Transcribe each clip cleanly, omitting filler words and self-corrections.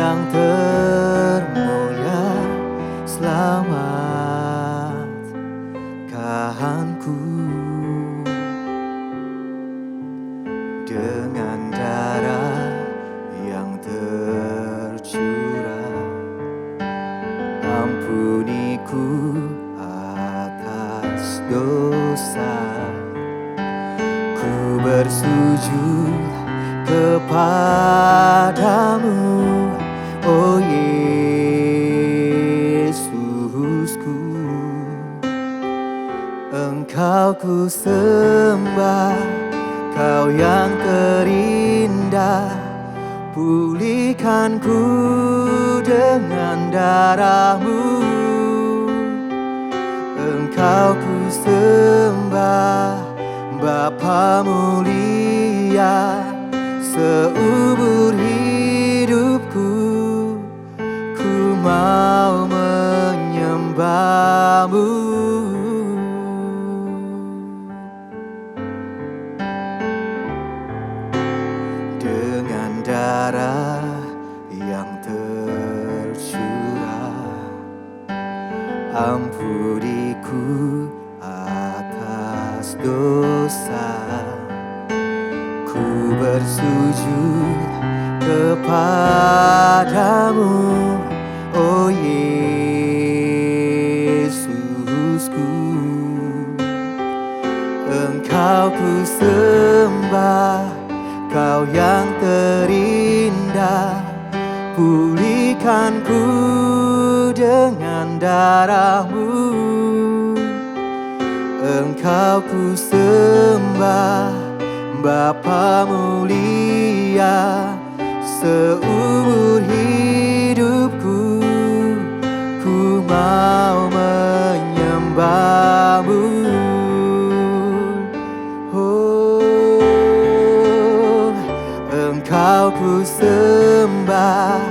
yang termulia, selamatkanku dengan darah yang tercurah. Ampuniku atas dosa, ku bersujud kepadamu, oh Yesusku. Engkau ku sembah, Kau yang terindah. Pulihkanku dengan darah-Mu. Engkau ku sembah, Bapa mulia. Seumur hidupku ku mau menyembah-Mu. Dengan darah yang tercurah, ampuniku atas dosa. Ku bersujud kepadamu, oh Yesusku. Engkau ku sembah, Kau yang terindah. Pulihkanku dengan darah-Mu. Engkau ku sembah, Bapa mulia. Seumur hidupku ku mau menyembah-Mu. Oh, Engkau ku sembah,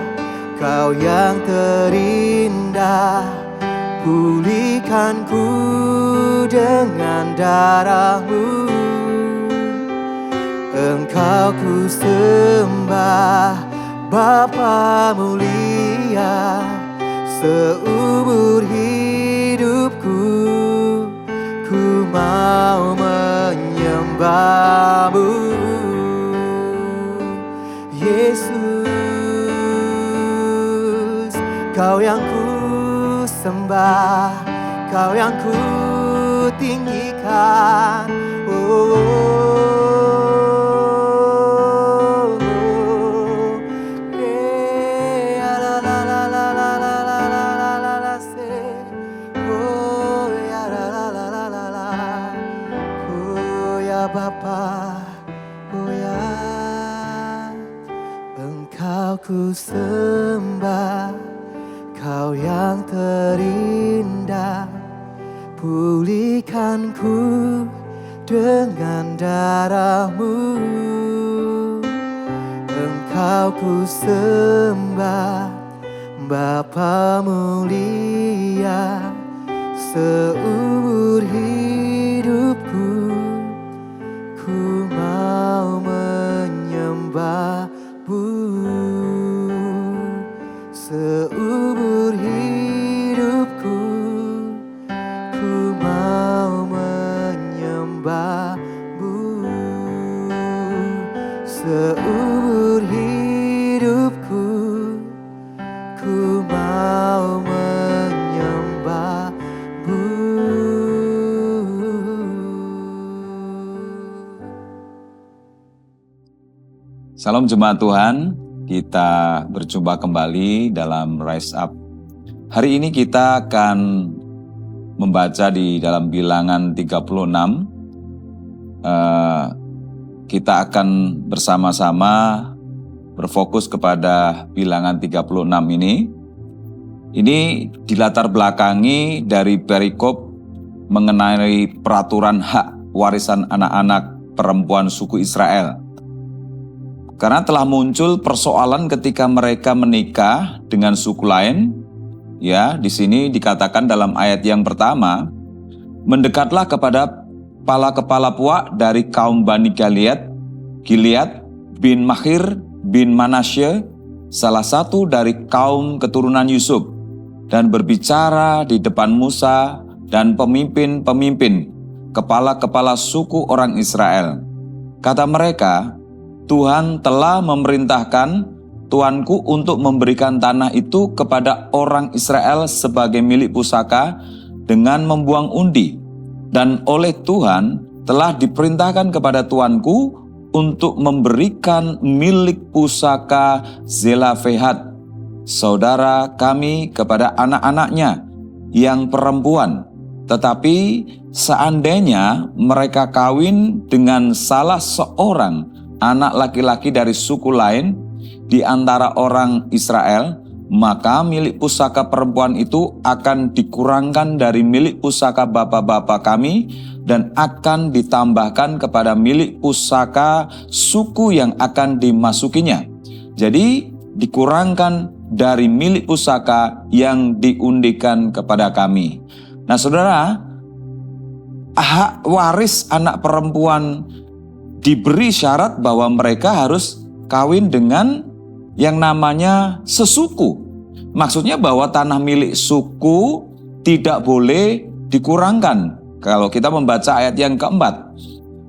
Kau yang terindah. Pulihkanku dengan darah-Mu. Engkau ku sembah, Bapa mulia. Seumur hidupku ku mau menyembah-Mu. Yesus, Kau yang ku sembah, Kau yang ku tinggikan. Bapa, oh ya, Engkau ku sembah, Kau yang terindah. Pulihkanku dengan darah-Mu. Engkau ku sembah, Bapa mulia. Seumur hidupku ku mau menyembah-Mu. Seumur hidupku ku mau menyembah-Mu. Seumur hidupku ku mau menyembah-Mu. Salam jemaat Tuhan, kita berjumpa kembali dalam Rise Up. Hari ini kita akan membaca di dalam Bilangan 36. Kita akan bersama-sama berfokus kepada Bilangan 36 ini. Ini dilatar belakangi dari perikop mengenai peraturan hak warisan anak-anak perempuan suku Israel. Karena telah muncul persoalan ketika mereka menikah dengan suku lain. Ya, di sini dikatakan dalam ayat yang pertama, mendekatlah kepada kepala puak dari kaum Bani Gilead bin Makhir bin Manasye salah satu dari kaum keturunan Yusuf, dan berbicara di depan Musa dan pemimpin-pemimpin, kepala-kepala suku orang Israel. Kata mereka, Tuhan telah memerintahkan tuanku untuk memberikan tanah itu kepada orang Israel sebagai milik pusaka dengan membuang undi. Dan oleh Tuhan telah diperintahkan kepada tuanku untuk memberikan milik pusaka Zelafehat, saudara kami, kepada anak-anaknya yang perempuan. Tetapi seandainya mereka kawin dengan salah seorang anak laki-laki dari suku lain di antara orang Israel, maka milik pusaka perempuan itu akan dikurangkan dari milik pusaka bapak-bapak kami dan akan ditambahkan kepada milik pusaka suku yang akan dimasukinya. Jadi dikurangkan dari milik pusaka yang diundikan kepada kami. Nah saudara, hak waris anak perempuan diberi syarat bahwa mereka harus kawin dengan yang namanya sesuku. Maksudnya bahwa tanah milik suku tidak boleh dikurangkan kalau kita membaca ayat yang keempat.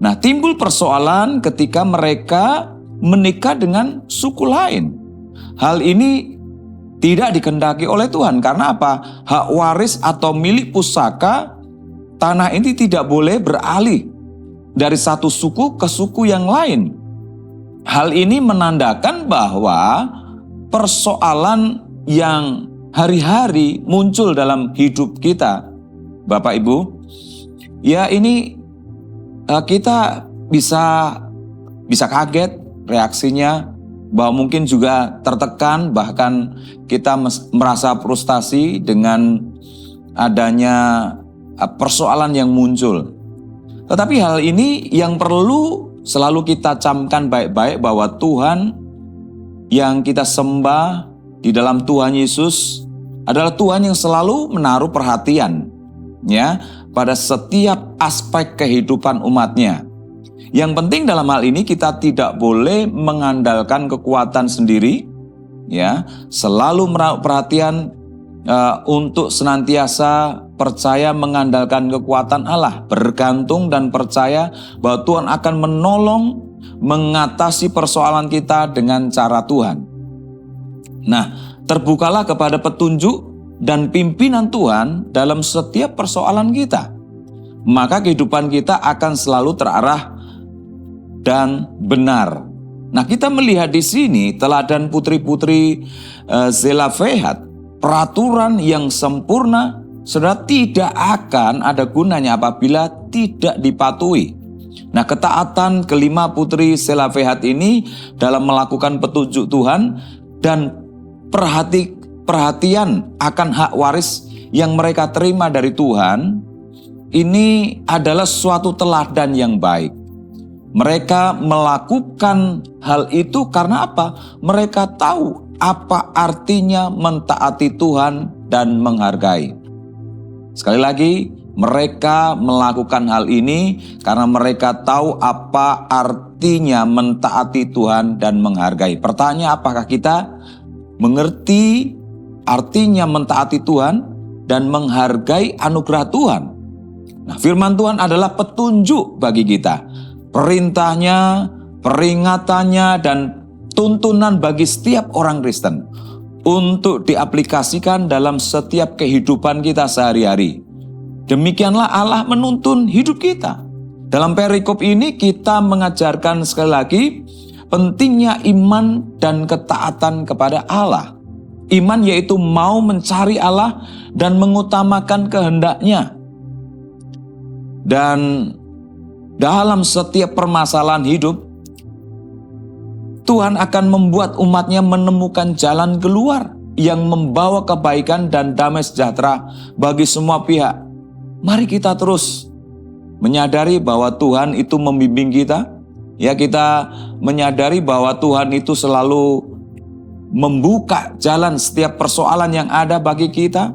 Nah, timbul persoalan ketika mereka menikah dengan suku lain. Hal ini tidak dikehendaki oleh Tuhan. Karena apa? Hak waris atau milik pusaka tanah ini tidak boleh beralih dari satu suku ke suku yang lain. Hal ini menandakan bahwa persoalan yang hari-hari muncul dalam hidup kita, Bapak Ibu, ya ini kita bisa kaget reaksinya, bahwa mungkin juga tertekan, bahkan kita merasa frustasi dengan adanya persoalan yang muncul. Tetapi hal ini yang perlu selalu kita camkan baik-baik, bahwa Tuhan yang kita sembah di dalam Tuhan Yesus adalah Tuhan yang selalu menaruh perhatian ya pada setiap aspek kehidupan umatnya. Yang penting dalam hal ini kita tidak boleh mengandalkan kekuatan sendiri, ya, selalu menaruh perhatian untuk senantiasa percaya mengandalkan kekuatan Allah, bergantung dan percaya bahwa Tuhan akan menolong mengatasi persoalan kita dengan cara Tuhan. Nah, terbukalah kepada petunjuk dan pimpinan Tuhan dalam setiap persoalan kita. Maka kehidupan kita akan selalu terarah dan benar. Nah, kita melihat di sini teladan putri-putri Zelafehat, peraturan yang sempurna, saudara, tidak akan ada gunanya apabila tidak dipatuhi. Nah, ketaatan kelima putri Zelafehat ini dalam melakukan petunjuk Tuhan dan perhatian akan hak waris yang mereka terima dari Tuhan, ini adalah suatu teladan yang baik. Mereka melakukan hal itu karena apa? Mereka tahu apa artinya mentaati Tuhan dan menghargai. Sekali lagi, mereka melakukan hal ini karena mereka tahu apa artinya mentaati Tuhan dan menghargai. Pertanyaan, apakah kita mengerti artinya mentaati Tuhan dan menghargai anugerah Tuhan? Nah, firman Tuhan adalah petunjuk bagi kita. Perintahnya, peringatannya, dan tuntunan bagi setiap orang Kristen untuk diaplikasikan dalam setiap kehidupan kita sehari-hari. Demikianlah Allah menuntun hidup kita. Dalam perikop ini kita mengajarkan sekali lagi pentingnya iman dan ketaatan kepada Allah. Iman yaitu mau mencari Allah dan mengutamakan kehendaknya. Dan dalam setiap permasalahan hidup, Tuhan akan membuat umatnya menemukan jalan keluar yang membawa kebaikan dan damai sejahtera bagi semua pihak. Mari kita terus menyadari bahwa Tuhan itu membimbing kita. Ya, kita menyadari bahwa Tuhan itu selalu membuka jalan setiap persoalan yang ada bagi kita.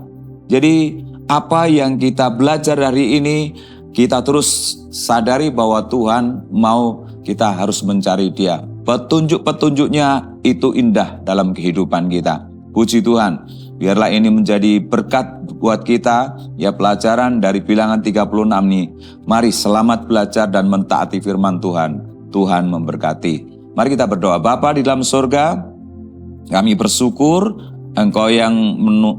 Jadi apa yang kita belajar hari ini, kita terus sadari bahwa Tuhan mau kita harus mencari Dia. petunjuk-petunjuknya itu indah dalam kehidupan kita. Puji Tuhan, biarlah ini menjadi berkat buat kita, ya pelajaran dari bilangan 36 ini. Mari selamat belajar dan mentaati firman Tuhan. Tuhan memberkati. Mari kita berdoa. Bapa di dalam surga, kami bersyukur Engkau yang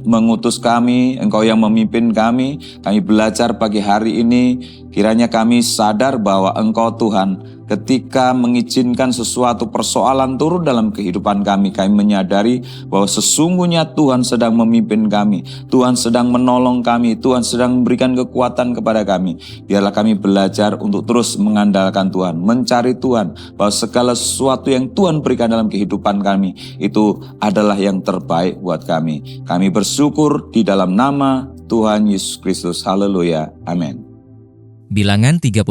mengutus kami, Engkau yang memimpin kami belajar pagi hari ini. Kiranya kami sadar bahwa Engkau Tuhan, ketika mengizinkan sesuatu persoalan turun dalam kehidupan kami menyadari bahwa sesungguhnya Tuhan sedang memimpin kami, Tuhan sedang menolong kami, Tuhan sedang memberikan kekuatan kepada kami. Biarlah kami belajar untuk terus mengandalkan Tuhan, mencari Tuhan, bahwa segala sesuatu yang Tuhan berikan dalam kehidupan kami itu adalah yang terbaik buat kami. Kami bersyukur di dalam nama Tuhan Yesus Kristus. Haleluya. Amin. Bilangan 36.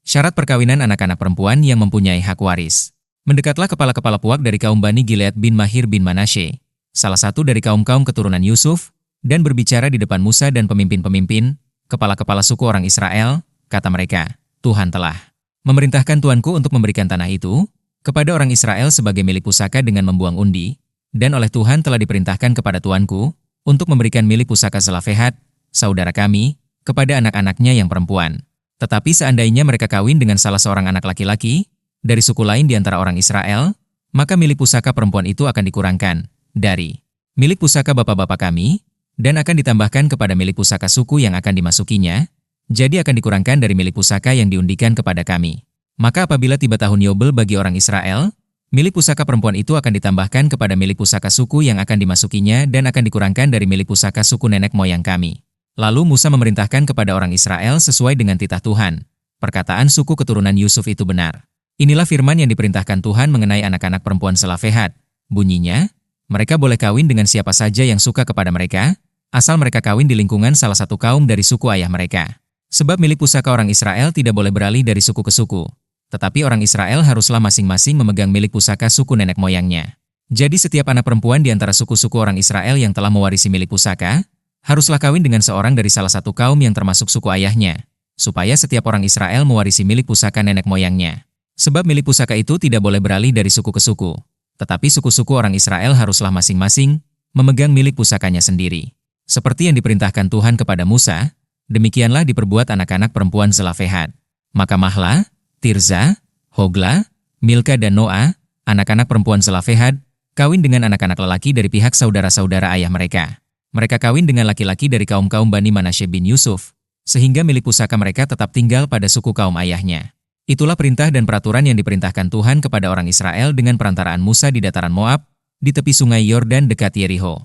Syarat perkawinan anak-anak perempuan yang mempunyai hak waris. Mendekatlah kepala-kepala puak dari kaum Bani Gilead bin Mahir bin Manasye, salah satu dari kaum-kaum keturunan Yusuf, dan berbicara di depan Musa dan pemimpin-pemimpin, kepala-kepala suku orang Israel, kata mereka, Tuhan telah memerintahkan tuanku untuk memberikan tanah itu kepada orang Israel sebagai milik pusaka dengan membuang undi, dan oleh Tuhan telah diperintahkan kepada tuanku untuk memberikan milik pusaka Zelofehad, saudara kami, kepada anak-anaknya yang perempuan. Tetapi seandainya mereka kawin dengan salah seorang anak laki-laki dari suku lain di antara orang Israel, maka milik pusaka perempuan itu akan dikurangkan dari milik pusaka bapak-bapak kami dan akan ditambahkan kepada milik pusaka suku yang akan dimasukinya, jadi akan dikurangkan dari milik pusaka yang diundikan kepada kami. Maka apabila tiba tahun Yobel bagi orang Israel, milik pusaka perempuan itu akan ditambahkan kepada milik pusaka suku yang akan dimasukinya dan akan dikurangkan dari milik pusaka suku nenek moyang kami. Lalu Musa memerintahkan kepada orang Israel sesuai dengan titah Tuhan. Perkataan suku keturunan Yusuf itu benar. Inilah firman yang diperintahkan Tuhan mengenai anak-anak perempuan Zelofehad. Bunyinya, mereka boleh kawin dengan siapa saja yang suka kepada mereka, asal mereka kawin di lingkungan salah satu kaum dari suku ayah mereka. Sebab milik pusaka orang Israel tidak boleh beralih dari suku ke suku. Tetapi orang Israel haruslah masing-masing memegang milik pusaka suku nenek moyangnya. Jadi setiap anak perempuan di antara suku-suku orang Israel yang telah mewarisi milik pusaka, haruslah kawin dengan seorang dari salah satu kaum yang termasuk suku ayahnya, supaya setiap orang Israel mewarisi milik pusaka nenek moyangnya. Sebab milik pusaka itu tidak boleh beralih dari suku ke suku, tetapi suku-suku orang Israel haruslah masing-masing memegang milik pusakanya sendiri. Seperti yang diperintahkan Tuhan kepada Musa, demikianlah diperbuat anak-anak perempuan Zelofehad. Maka Mahla, Tirza, Hogla, Milka dan Noa, anak-anak perempuan Zelofehad, kawin dengan anak-anak lelaki dari pihak saudara-saudara ayah mereka. Mereka kawin dengan laki-laki dari kaum-kaum Bani Manasye bin Yusuf, sehingga milik pusaka mereka tetap tinggal pada suku kaum ayahnya. Itulah perintah dan peraturan yang diperintahkan Tuhan kepada orang Israel dengan perantaraan Musa di dataran Moab, di tepi sungai Yordan dekat Yeriho.